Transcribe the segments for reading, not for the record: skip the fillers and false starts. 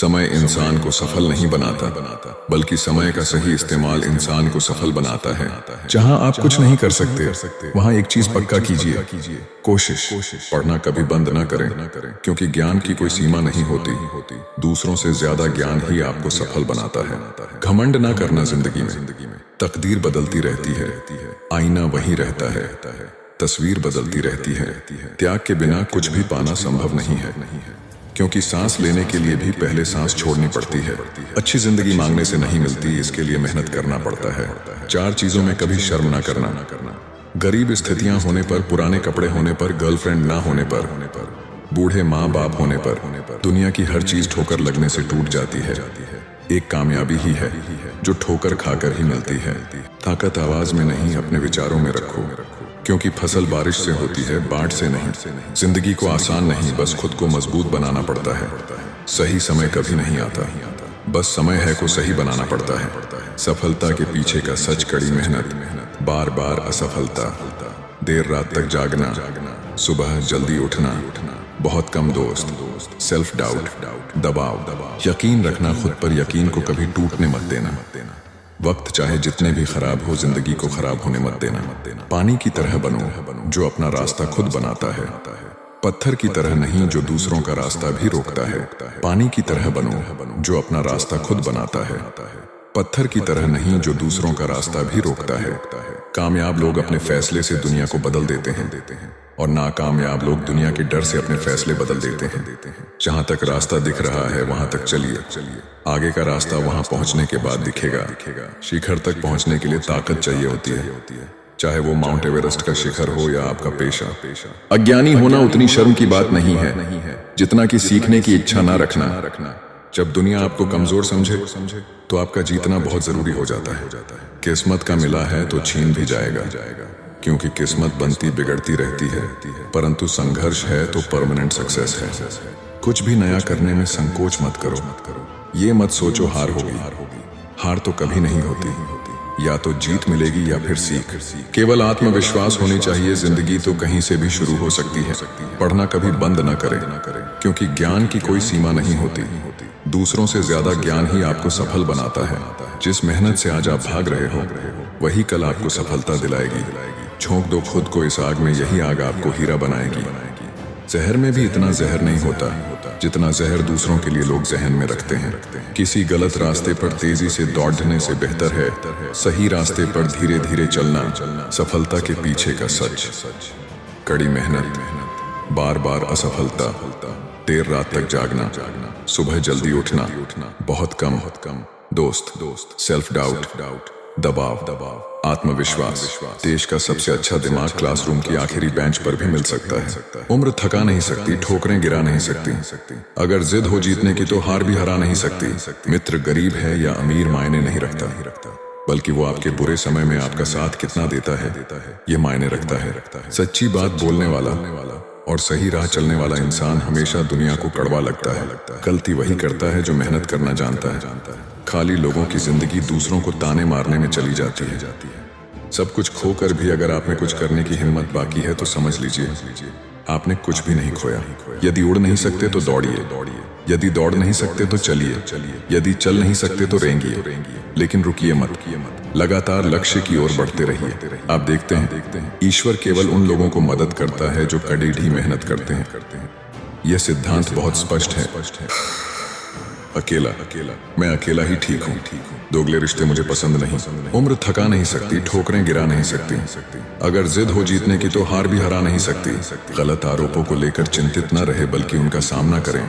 समय इंसान को सफल नहीं बनाता, बल्कि समय का सही इस्तेमाल इंसान को सफल बनाता है। जहां आप कुछ नहीं कर सकते, वहां एक चीज पक्का कीजिए, कोशिश। पढ़ना कभी बंद न करें, क्योंकि ज्ञान की कोई सीमा नहीं होती। दूसरों से ज्यादा ज्ञान ही आपको सफल बनाता है। घमंड ना करना जिंदगी में, तकदीर बदलती रहती है, आईना वही रहता है, तस्वीर बदलती रहती है। त्याग के बिना कुछ भी पाना संभव नहीं है, क्योंकि सांस लेने के लिए भी पहले सांस छोड़नी पड़ती है। अच्छी जिंदगी मांगने से नहीं मिलती, इसके लिए मेहनत करना पड़ता है। 4 चीजों में कभी शर्म ना करना। गरीब स्थितियां होने पर, पुराने कपड़े होने पर, गर्लफ्रेंड ना होने पर, बूढ़े माँ बाप होने पर, दुनिया की हर चीज ठोकर लगने से टूट जाती है। एक कामयाबी ही है जो ठोकर खाकर ही मिलती है। ताकत आवाज में नहीं, अपने विचारों में रखो, क्योंकि फसल बारिश से होती है, बाढ़ से नहीं। जिंदगी को आसान नहीं, बस खुद को मजबूत बनाना पड़ता है। सही समय कभी नहीं आता, बस समय है को सही बनाना पड़ता है। सफलता के पीछे का सच कड़ी मेहनत, बार बार असफलता, देर रात तक जागना, सुबह जल्दी उठना, बहुत कम दोस्त, सेल्फ डाउट, दबाव, यकीन रखना खुद पर। यकीन को कभी टूटने मत देना। वक्त चाहे जितने भी खराब हो, जिंदगी को खराब होने मत देना। पानी की तरह बनो जो अपना रास्ता खुद बनाता है, पत्थर की तरह नहीं जो दूसरों का रास्ता भी रोकता है। पानी की तरह बनो जो अपना रास्ता खुद बनाता है, पत्थर की तरह नहीं जो दूसरों का रास्ता भी रोकता है। कामयाब लोग अपने फैसले से दुनिया को बदल देते हैं, और नाकामयाब लोग दुनिया के डर से अपने फैसले बदल देते हैं। जहां तक रास्ता दिख रहा है वहां तक चलिए, आगे का रास्ता वहां पहुंचने के बाद दिखेगा। शिखर तक पहुंचने के लिए ताकत चाहिए होती है, चाहे वो माउंट एवरेस्ट का शिखर हो या आपका पेशा। अज्ञानी होना उतनी शर्म की बात नहीं है जितना कि सीखने की इच्छा ना रखना। जब दुनिया आपको कमजोर समझे तो आपका जीतना बहुत जरूरी हो जाता है। किस्मत का मिला है तो छीन भी जाएगा, क्योंकि किस्मत बनती बिगड़ती रहती है, परंतु संघर्ष है तो परमानेंट सक्सेस है। कुछ भी नया करने में संकोच मत करो। ये मत सोचो हार होगी, हार तो कभी नहीं होती। या तो जीत मिलेगी या फिर सीख। केवल आत्मविश्वास होनी चाहिए। जिंदगी तो कहीं से भी शुरू हो सकती है। पढ़ना कभी बंद न करें, क्योंकि ज्ञान की कोई सीमा नहीं होती। दूसरों से ज्यादा ज्ञान ही आपको सफल बनाता है। जिस मेहनत से आज आप भाग रहे हो, वही कल आपको सफलता दिलाएगी। झोंक दो खुद को इस आग में, यही आग आपको हीरा बनाएगी। जहर में भी इतना जहर नहीं होता जितना जहर दूसरों के लिए लोग जहन में रखते हैं। किसी गलत रास्ते पर तेजी से दौड़ने से बेहतर है सही रास्ते पर धीरे धीरे चलना। सफलता के पीछे का सच, कड़ी मेहनत, बार बार असफलता, देर रात तक जागना, सुबह जल्दी उठना, बहुत कम दोस्त, सेल्फ डाउट, दबाव, आत्मविश्वास। देश का सबसे अच्छा दिमाग क्लासरूम की आखिरी बेंच पर भी मिल सकता है। उम्र थका नहीं सकती, ठोकरें गिरा नहीं सकती। अगर जिद हो जीतने की तो हार भी हरा नहीं सकती। मित्र गरीब है या अमीर मायने नहीं रखता, बल्कि वो आपके बुरे समय में आपका साथ कितना देता है ये मायने रखता है। सच्ची बात बोलने वाला और सही राह चलने वाला इंसान हमेशा दुनिया को कड़वा लगता है। गलती वही करता है जो मेहनत करना जानता है। खाली लोगों की जिंदगी दूसरों को ताने मारने में चली जाती है। सब कुछ खोकर भी अगर आप में कुछ करने की हिम्मत बाकी है तो समझ लीजिए आपने कुछ भी नहीं खोया। यदि उड़ नहीं सकते तो दौड़िए, यदि दौड़ नहीं सकते तो चलिए, यदि चल नहीं सकते तो रेंगिए, लेकिन रुकिए मत। लगातार लक्ष्य की ओर बढ़ते रहिए। आप देखते हैं ईश्वर केवल उन लोगों को मदद करता है जो कड़ी ढी मेहनत करते हैं। यह सिद्धांत बहुत स्पष्ट है। अकेला मैं अकेला ही ठीक हूँ। दोगले रिश्ते मुझे पसंद नहीं। उम्र थका नहीं सकती, ठोकरें गिरा नहीं सकती। अगर जिद हो जीतने की तो हार भी हरा नहीं सकती। गलत आरोपों को लेकर चिंतित न रहे, बल्कि उनका सामना करें।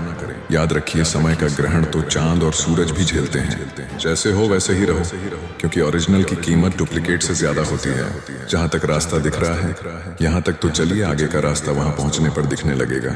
याद रखिए समय का ग्रहण तो चांद और सूरज भी झेलते हैं। जैसे हो वैसे ही रहो, क्योंकि ओरिजिनल की कीमत डुप्लीकेट से ज्यादा होती है। जहाँ तक रास्ता दिख रहा है यहाँ तक तो चलिए, आगे का रास्ता वहाँ पहुँचने पर दिखने लगेगा।